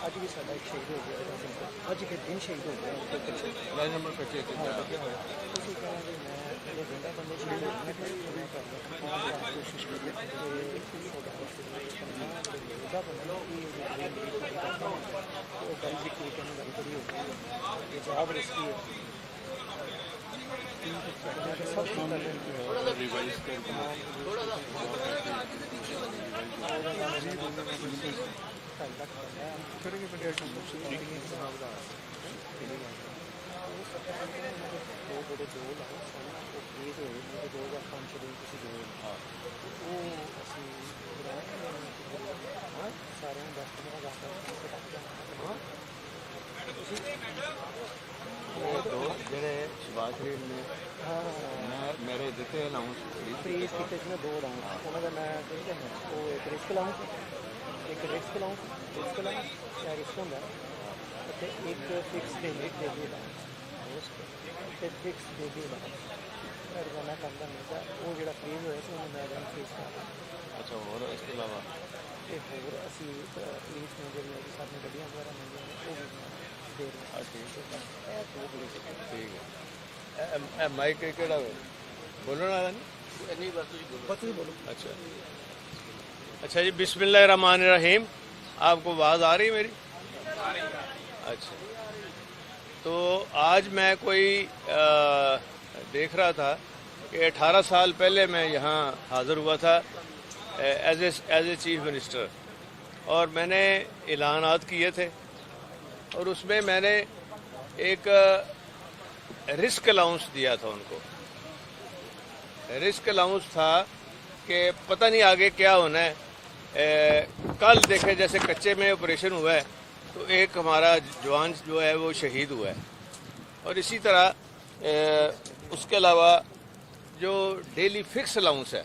ਅੱਜ ਵੀ ਸਾਡਾ ਇੱਕ ਸ਼ਹੀਦ ਹੋ ਗਿਆ ਇਹਦਾ ਸਿੰਪਲ ਅੱਜ ਕੇ ਦਿਨ ਸ਼ਹੀਦ ਹੋ ਗਿਆ ਤੇ ਪਿੱਛੇ ਲਾਈਨ ਨੰਬਰ 25 ਤੇ ਲੱਗਿਆ ਹੋਇਆ ਤੁਸੀਂ ਕਹਾਂਗੇ ਮੈਂ ਇਹ ਬੰਦਾ ਬੰਦੇ ਸ਼ਹੀਦ ਹੋ ਗਏ ਮੈਂ ਕੋਈ ਕਰ ਲਿਆ ਕੋਸ਼ਿਸ਼ ਕਰੀਏ ਤੇ ਉਹਦਾ ਬੰਦਾ ਉਹ ਗੱਲ ਦੀ ਕੋਈ ਗੱਲ ਕਰੀ ਹੋ ਗਈ ਇਹ ਜਵਾਬ ਰਿਸਕੀ ਹੈ سب ریوائز کر ਜਿਹੜੇ ਸ਼ਬਾਸ਼ ਸ਼ਰੀਫ ਨੇ ਮੇਰੇ ਦਿੱਤੇ ਅਨਾਉਂਸ ਫਰੀਜ਼ ਕੀਤੇ ਸੀ ਨਾ 2 ਰਾਉਂਡ ਉਹਨਾਂ ਦਾ ਮੈਂ ਕਹਿੰਦਾ ਉਹ ਇੱਕ ਰਿਸਕ ਲਾਉਂਸ ਜਾਂ ਰਿਸਕ ਹੁੰਦਾ ਅਤੇ ਇੱਕ ਫਿਕਸ ਦੇ ਵੀ ਲਾਉਂਸ ਤੇ ਫਿਕਸ ਦੇ ਵੀ ਲਾਉਂਸ ਰੋਜ਼ਾਨਾ ਕਰਦਾ ਮਿਲਦਾ ਉਹ ਜਿਹੜਾ ਫਰੀਜ਼ ਹੋਇਆ ਸੀ ਉਹਨੂੰ ਮੈਂ ਫਰੀਜ਼ ਕਰਦਾ ਅੱਛਾ ਹੋਰ ਇਸ ਤੋਂ ਇਲਾਵਾ ਤੇ ਹੋਰ ਅਸੀਂ ਪੁਲਿਸ ਨੂੰ ਜਿਹੜੀਆਂ ਸਾਡੀਆਂ ਗੱਡੀਆਂ ਵਗੈਰਾ ਮਿਲਦੀਆਂ ਨੇ ਉਹ ਵੀ ਦੇ ਰਹੇ ਇਹ ਦੋ ਬੜੀ ਠੀਕ ہے مائک کہڑا بولنا والا نہیں بس بولو اچھا اچھا جی بسم اللہ الرحمن الرحیم آپ کو آواز آ رہی ہے میری اچھا تو آج میں کوئی دیکھ رہا تھا کہ 18 سال پہلے میں یہاں حاضر ہوا تھا ایز اے چیف منسٹر اور میں نے اعلانات کیے تھے اور اس میں نے ایک رسک الاؤنس دیا تھا ان کو رسک الاؤنس تھا کہ پتہ نہیں آگے کیا ہونا ہے کل دیکھے جیسے کچے میں آپریشن ہوا ہے تو ایک ہمارا جوان جو ہے وہ شہید ہوا ہے اور اسی طرح اس کے علاوہ جو ڈیلی فکس الاؤنس ہے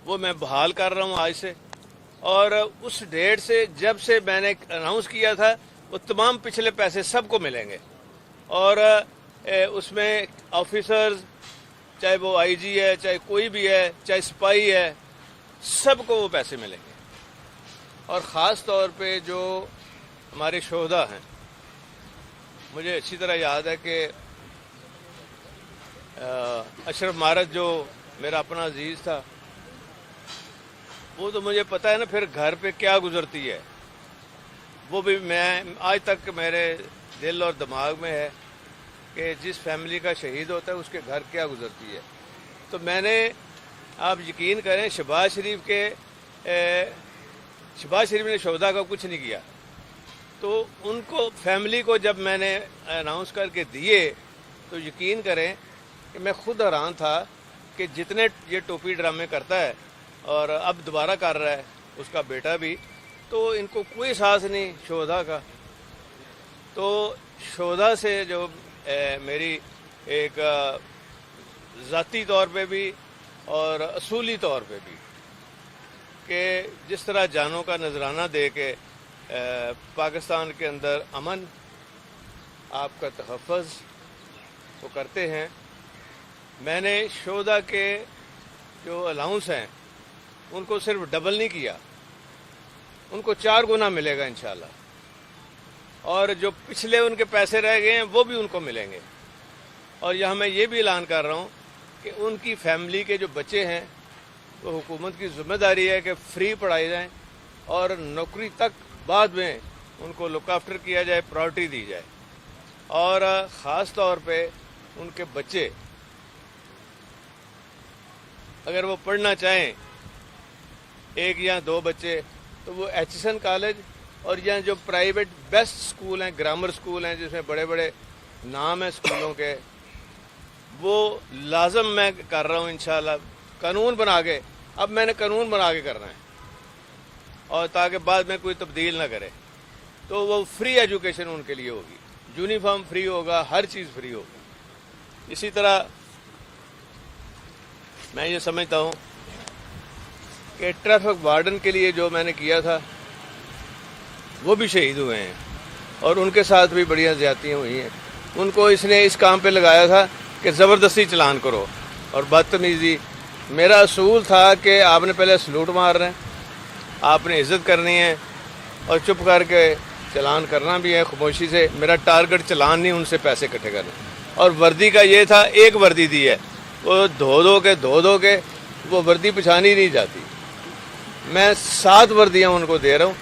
وہ میں بحال کر رہا ہوں آج سے اور اس ڈیٹ سے جب سے میں نے اناؤنس کیا تھا وہ تمام پچھلے پیسے سب کو ملیں گے اور اس میں آفیسرز چاہے وہ آئی جی ہے چاہے کوئی بھی ہے چاہے سپاہی ہے سب کو وہ پیسے ملیں گے اور خاص طور پہ جو ہمارے شہداء ہیں مجھے اچھی طرح یاد ہے کہ اشرف مہارت جو میرا اپنا عزیز تھا وہ تو مجھے پتہ ہے نا پھر گھر پہ کیا گزرتی ہے وہ بھی میں آج تک میرے دل اور دماغ میں ہے کہ جس فیملی کا شہید ہوتا ہے اس کے گھر کیا گزرتی ہے تو میں نے آپ یقین کریں شہباز شریف نے شہداء کا کچھ نہیں کیا تو ان کو فیملی کو جب میں نے اناؤنس کر کے دیے تو یقین کریں کہ میں خود حیران تھا کہ جتنے یہ ٹوپی ڈرامے کرتا ہے اور اب دوبارہ کر رہا ہے اس کا بیٹا بھی تو ان کو کوئی احساس نہیں شہداء کا تو شہداء سے جو میری ایک ذاتی طور پہ بھی اور اصولی طور پہ بھی کہ جس طرح جانوں کا نذرانہ دے کے پاکستان کے اندر امن آپ کا تحفظ وہ کرتے ہیں میں نے شہداء کے جو الاؤنس ہیں ان کو صرف ڈبل نہیں کیا ان کو 4 گنا ملے گا انشاءاللہ اور جو پچھلے ان کے پیسے رہ گئے ہیں وہ بھی ان کو ملیں گے اور یہاں میں یہ بھی اعلان کر رہا ہوں کہ ان کی فیملی کے جو بچے ہیں وہ حکومت کی ذمہ داری ہے کہ فری پڑھائے جائیں اور نوکری تک بعد میں ان کو لک آفٹر کیا جائے پرائرٹی دی جائے اور خاص طور پہ ان کے بچے اگر وہ پڑھنا چاہیں 1 یا 2 بچے تو وہ ایچ ایس این کالج اور یہاں جو پرائیویٹ بیسٹ سکول ہیں گرامر سکول ہیں جس میں بڑے بڑے نام ہیں سکولوں کے وہ لازم میں کر رہا ہوں انشاءاللہ قانون بنا کے اب میں نے قانون بنا کے کرنا ہے اور تاکہ بعد میں کوئی تبدیل نہ کرے تو وہ فری ایجوکیشن ان کے لیے ہوگی یونیفارم فری ہوگا ہر چیز فری ہوگی اسی طرح میں یہ سمجھتا ہوں کہ ٹریفک وارڈن کے لیے جو میں نے کیا تھا وہ بھی شہید ہوئے ہیں اور ان کے ساتھ بھی بڑی زیادتیاں ہوئی ہیں ان کو اس نے اس کام پہ لگایا تھا کہ زبردستی چلان کرو اور بدتمیزی میرا اصول تھا کہ آپ نے پہلے سلوٹ مارنا ہے آپ نے عزت کرنی ہے اور چپ کر کے چلان کرنا بھی ہے خاموشی سے. میرا ٹارگٹ چلان نہیں، ان سے پیسے اکٹھے کرنا. اور وردی کا یہ تھا، ایک وردی دی ہے، وہ دھو کے وہ وردی پچھانی نہیں جاتی. میں 7 وردیاں ان کو دے رہا ہوں،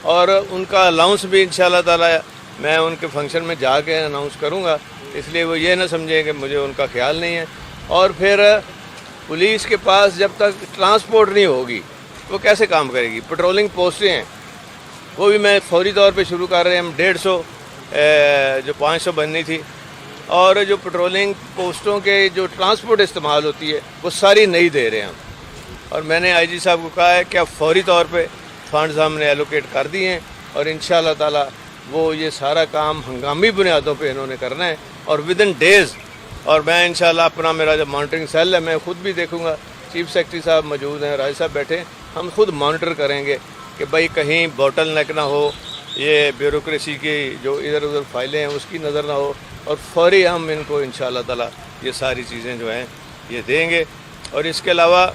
اور ان کا الاؤنس بھی انشاءاللہ تعالی میں ان کے فنکشن میں جا کے اناؤنس کروں گا، اس لیے وہ یہ نہ سمجھیں کہ مجھے ان کا خیال نہیں ہے. اور پھر پولیس کے پاس جب تک ٹرانسپورٹ نہیں ہوگی وہ کیسے کام کرے گی؟ پٹرولنگ پوسٹیں ہیں، وہ بھی میں فوری طور پہ شروع کر رہے ہیں. ہم 150 جو 500 بننی تھی، اور جو پٹرولنگ پوسٹوں کے جو ٹرانسپورٹ استعمال ہوتی ہے وہ ساری نہیں دے رہے ہیں ہم. اور میں نے آئی جی صاحب کو کہا ہے کہ اب فوری طور پہ فنڈز ہم نے ایلوکیٹ کر دیے ہیں، اور انشاءاللہ تعالی وہ یہ سارا کام ہنگامی بنیادوں پہ انہوں نے کرنا ہے، اور ودن ڈیز. اور میں انشاءاللہ اپنا میرا جو مانیٹرنگ سیل ہے میں خود بھی دیکھوں گا، چیف سیکرٹری صاحب موجود ہیں، راج صاحب بیٹھے ہیں، ہم خود مانیٹر کریں گے کہ بھائی کہیں بوٹل نیک نہ ہو، یہ بیوروکریسی کی جو ادھر ادھر فائلیں ہیں اس کی نظر نہ ہو، اور فوری ہم ان کو انشاءاللہ تعالی یہ ساری چیزیں جو ہیں یہ دیں گے. اور اس کے علاوہ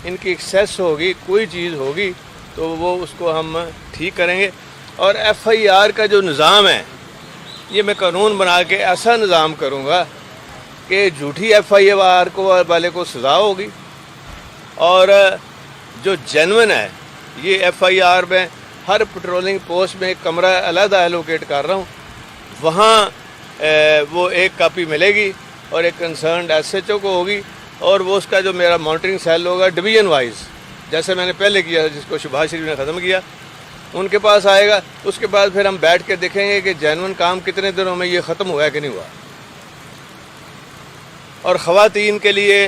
ان کی ایکسیس ہوگی، کوئی چیز ہوگی تو وہ اس کو ہم ٹھیک کریں گے. اور ایف آئی آر کا جو نظام ہے یہ میں قانون بنا کے ایسا نظام کروں گا کہ جھوٹی ایف آئی آر والے کو سزا ہوگی، اور جو جینون ہے یہ ایف آئی آر میں ہر پٹرولنگ پوسٹ میں ایک کمرہ علیحدہ ایلوکیٹ کر رہا ہوں، وہاں وہ ایک کاپی ملے گی اور ایک کنسرنڈ ایس ایچ او کو ہوگی، اور وہ اس کا جو میرا مانیٹرنگ سیل ہوگا ڈویژن وائز، جیسے میں نے پہلے کیا جس کو شباز شریف نے ختم کیا، ان کے پاس آئے گا. اس کے بعد پھر ہم بیٹھ کے دیکھیں گے کہ جینون کام کتنے دنوں میں یہ ختم ہوا ہے کہ نہیں ہوا. اور خواتین کے لیے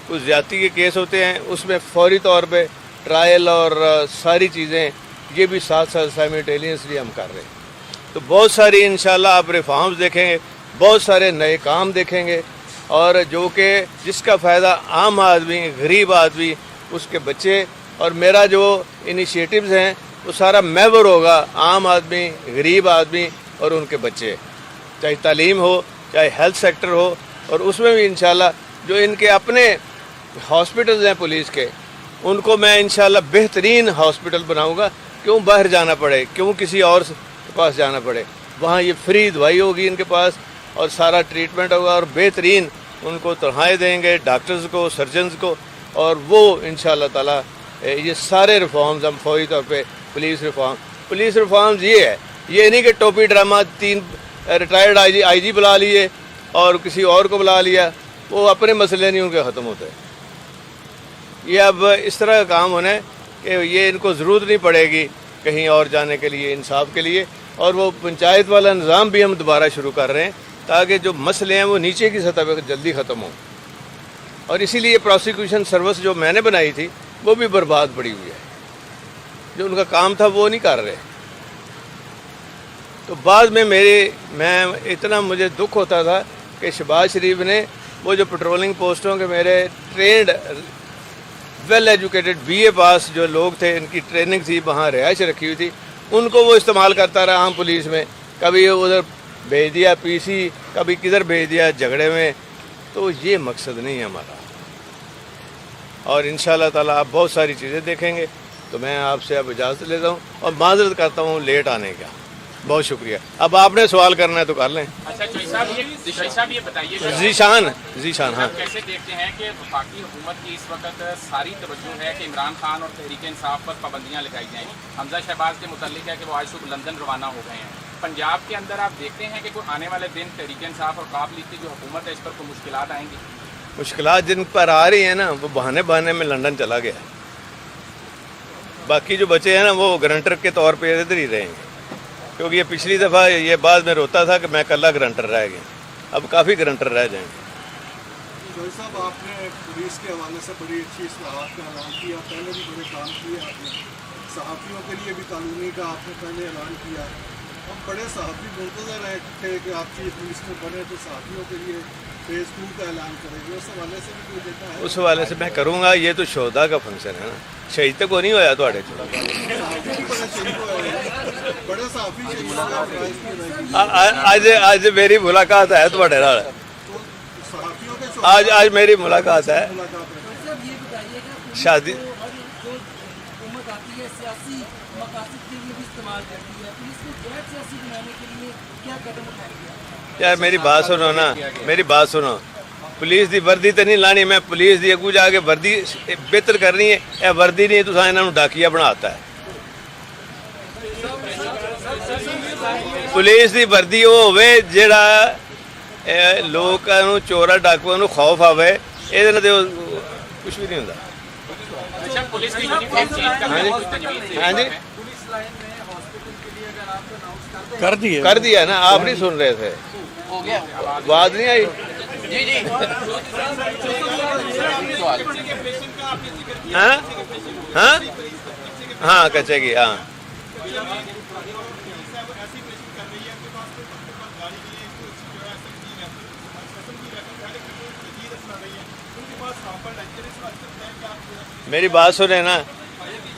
کچھ زیادتی کے کیس ہوتے ہیں، اس میں فوری طور پہ ٹرائل اور ساری چیزیں یہ بھی ساتھ سائملٹینیسلی ہم کر رہے ہیں. تو بہت ساری انشاءاللہ آپ ریفارمز دیکھیں گے، بہت سارے نئے کام دیکھیں گے، اور جو کہ جس کا فائدہ عام آدمی، غریب آدمی، اس کے بچے، اور میرا جو انیشیٹوز ہیں وہ سارا محور ہوگا عام آدمی، غریب آدمی اور ان کے بچے، چاہے تعلیم ہو چاہے ہیلتھ سیکٹر ہو. اور اس میں بھی انشاءاللہ جو ان کے اپنے ہاسپٹلز ہیں پولیس کے، ان کو میں انشاءاللہ بہترین ہاسپٹل بناؤں گا. کیوں باہر جانا پڑے، کیوں کسی اور کے پاس جانا پڑے، وہاں یہ فری دوائی ہوگی ان کے پاس، اور سارا ٹریٹمنٹ ہوگا، اور بہترین ان کو تنخواہیں دیں گے ڈاکٹرز کو، سرجنز کو. اور وہ انشاءاللہ تعالی یہ سارے ریفارمز ہم فوری طور پہ پولیس ریفارمز یہ نہیں کہ ٹوپی ڈرامہ 3 ریٹائرڈ آئی جی بلا لیے اور کسی اور کو بلا لیا، وہ اپنے مسئلے نہیں ان کے ختم ہوتے. یہ اب اس طرح کا کام ہونا ہے کہ یہ ان کو ضرورت نہیں پڑے گی کہیں اور جانے کے لیے، انصاف کے لیے. اور وہ پنچایت والا نظام بھی ہم دوبارہ شروع کر رہے ہیں تاکہ جو مسئلے ہیں وہ نیچے کی سطح پہ جلدی ختم ہوں. اور اسی لیے پروسیکیوشن سروس جو میں نے بنائی تھی وہ بھی برباد پڑی ہوئی ہے، جو ان کا کام تھا وہ نہیں کر رہے. تو بعد میں اتنا مجھے دکھ ہوتا تھا کہ شہباز شریف نے وہ جو پٹرولنگ پوسٹوں کے میرے ٹرینڈ ویل ایجوکیٹڈ بی اے پاس جو لوگ تھے، ان کی ٹریننگ تھی، وہاں رہائش رکھی ہوئی تھی، ان کو وہ استعمال کرتا رہا عام پولیس میں، کبھی ادھر بھیج دیا پی سی، کبھی کدھر بھیج دیا جھگڑے میں. تو یہ مقصد نہیں ہے ہمارا. اور انشاءاللہ تعالیٰ آپ بہت ساری چیزیں دیکھیں گے. تو میں آپ سے اب اجازت لیتا ہوں اور معذرت کرتا ہوں لیٹ آنے کا. بہت شکریہ. اب آپ نے سوال کرنا ہے تو کر لیں. اچھا صاحب یہ بتائیے ذیشان ہاں، کیسے دیکھتے ہیں کہ وفاقی حکومت کی اس وقت ساری توجہ ہے کہ عمران خان اور تحریک انصاف پر پابندیاں لگائی جائیں. حمزہ شہباز کے متعلق ہے کہ وہ آج صبح لندن روانہ ہو گئے ہیں. پنجاب کے اندر آپ دیکھتے ہیں کہ کوئی آنے والے دن تحریک انصاف اور قاف لیگ کی جو حکومت ہے اس پر کوئی مشکلات آئیں گی؟ مشکلات جن پر آ رہی ہیں نا وہ بہانے میں لندن چلا گیا. باقی جو بچے ہیں نا وہ گرنٹر کے طور پہ ادھر ہی رہیں گے، کیونکہ یہ پچھلی دفعہ یہ بعد میں روتا تھا کہ میں کلّا گرنٹر رہ گیا. اب کافی گرنٹر رہ جائیں گے. جوہر صاحب، آپ نے پولیس کے حوالے سے بڑی اچھی اصلاحات کا اعلان کیا، پہلے بھی بڑے کام کیے آپ نے. صحافیوں کے لیے بھی قانونی کا آپ نے پہلے اعلان کیا. اب بڑے صحافی منتظر رہے تھے کہ آپ چیف منسٹر بنے تو صحافیوں کے لیے فیز 2 کا اعلان کریں گے. اس حوالے سے بھی کوئی دیتا ہے؟ اس حوالے سے میں کروں گا. یہ تو شہدا کا فنکشن ہے نا، شہید تک وہ نہیں ہوا تھوڑے صحافی بھی بڑے شہید ہوئے ہیں، بڑے صحافی شہید ہوئے. آج میری ملاقات ہے تھوڑے نال، تو صحافیوں کے آج میری ملاقات ہے. ملاقات ہے. شادی جو حکومت آتی لیے سیاسی مقاصد کے لیے بھی استعمال کرتی ہے، پولیس کو غیر سیاسی بنانے کے لیے کیا قدم اٹھائے گا؟ یار میری بات سنو نا، میری بات سنو، پولیس دی وردی تو نہیں لانی، میں پولیس دی اگو جا کے وردی بہتر کرنی ہے، اے وردی نہیں تو انہوں ڈاکیا بناتا ہے۔ پولیس دی وردی وہ ہوئے جیڑا لوگوں نو چورا ڈاکو نو خوف آوے، یہ کچھ بھی نہیں ہوتا۔ پولیس کی یونیفارم چینج کرنے کی کوئی تجویز ہے؟ ہاں جی پولیس لائن میں ہاسپٹل کے لیے اگر آپ کو اناؤنس کر دیا نا، آپ نہیں سن رہے تھے، بات نہیں آئی۔ ہاں ہاں ہاں کچے کی ہاں میری بات سنیں نا،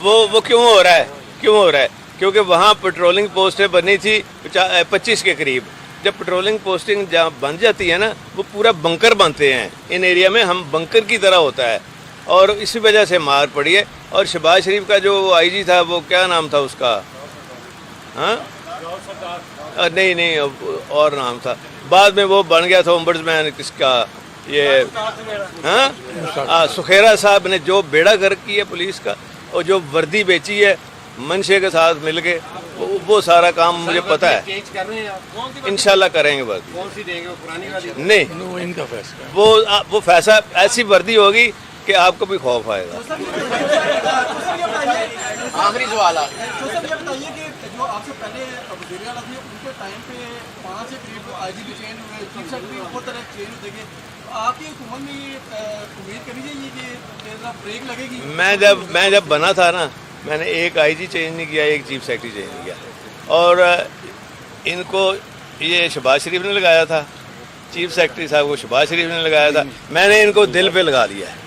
وہ کیوں ہو رہا ہے، کیوں ہو رہا ہے؟ کیونکہ وہاں پٹرولنگ پوسٹیں بنی تھی 25 کے قریب، جب پٹرولنگ پوسٹنگ جہاں بن جاتی ہے نا، وہ پورا بنکر بنتے ہیں، ان ایریا میں ہم بنکر کی طرح ہوتا ہے، اور اسی وجہ سے مار پڑی ہے۔ اور شہباز شریف کا جو آئی جی تھا، وہ کیا نام تھا اس کا؟ ہاں نہیں اور نام تھا، بعد میں وہ بن گیا تھا ombudsman مین کس کا، یہ ہاں سکھیرا صاحب نے جو بیڑا گرک کی ہے پولیس کا، اور جو وردی بیچی ہے منشے کے ساتھ مل کے، وہ سارا کام مجھے پتہ ہے، انشاءاللہ کریں گے وردی نہیں، وہ فیصلہ ایسی وردی ہوگی کہ آپ کو بھی خوف آئے گا۔ آخری سوال آپ یہ بتائیے کہ جو آپ سے پہلے وزیر اعلیٰ تھے، ان کے ٹائم پہ 5 سے قریب آئی جی بھی چینج ہوئے، چیف سیکرٹری اور طرح چینج ہوتے گئے، آپ کی حکومت میں یہ امید کرنی چاہیے کہ بریک لگے گی؟ میں جب بنا تھا نا، میں نے ایک آئی جی چینج نہیں کیا، ایک چیف سیکرٹری چینج نہیں کیا، اور ان کو یہ شہباز شریف نے لگایا تھا، چیف سیکرٹری صاحب کو شہباز شریف نے لگایا تھا، میں نے ان کو دل پہ لگا لیا ہے۔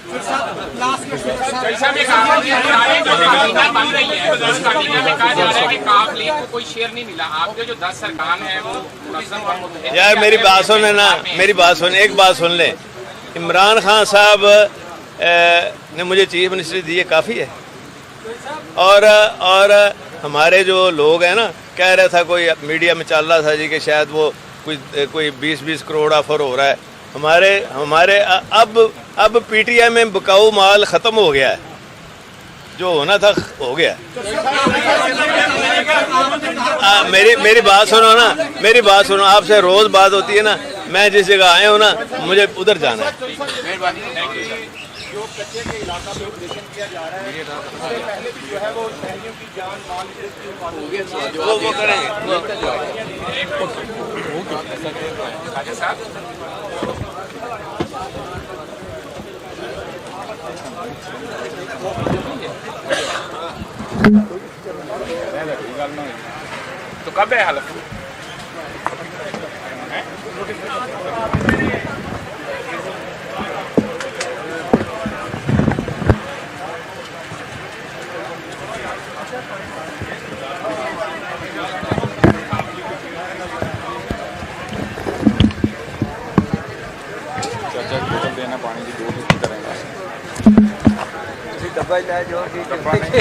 کوئی شیئر نہیں ملا آپ کے، جو 10 ارکان ہیں وہ منظم اور متحد۔ یار میری بات سنیں نا، میری بات سنیں، ایک بات سن لیں، عمران خان صاحب نے مجھے چیف منسٹری دی ہے، کافی ہے، اور ہمارے جو لوگ ہیں نا، کہہ رہا تھا، کوئی میڈیا میں چل رہا تھا جی کہ شاید وہ کوئی 20 کروڑ آفر ہو رہا ہے، ہمارے اب پی ٹی آئی میں بکاؤ مال ختم ہو گیا ہے، جو ہونا تھا ہو گیا۔ میری بات سنو نا، میری بات سنو، آپ سے روز بات ہوتی ہے نا، میں جس جگہ آئے ہوں نا، مجھے ادھر جانا ہے۔ جو کچے کے علاقہ میں آپریشن کیا جا رہا ہے، اس سے پہلے بھی جو ہے وہ شہریوں کی جان مال وہ کریں گے۔ تو کب ہے حلف؟ دینا پانی کی 2 لیٹر کریں گے، ڈبا لے جو ڈبا نہیں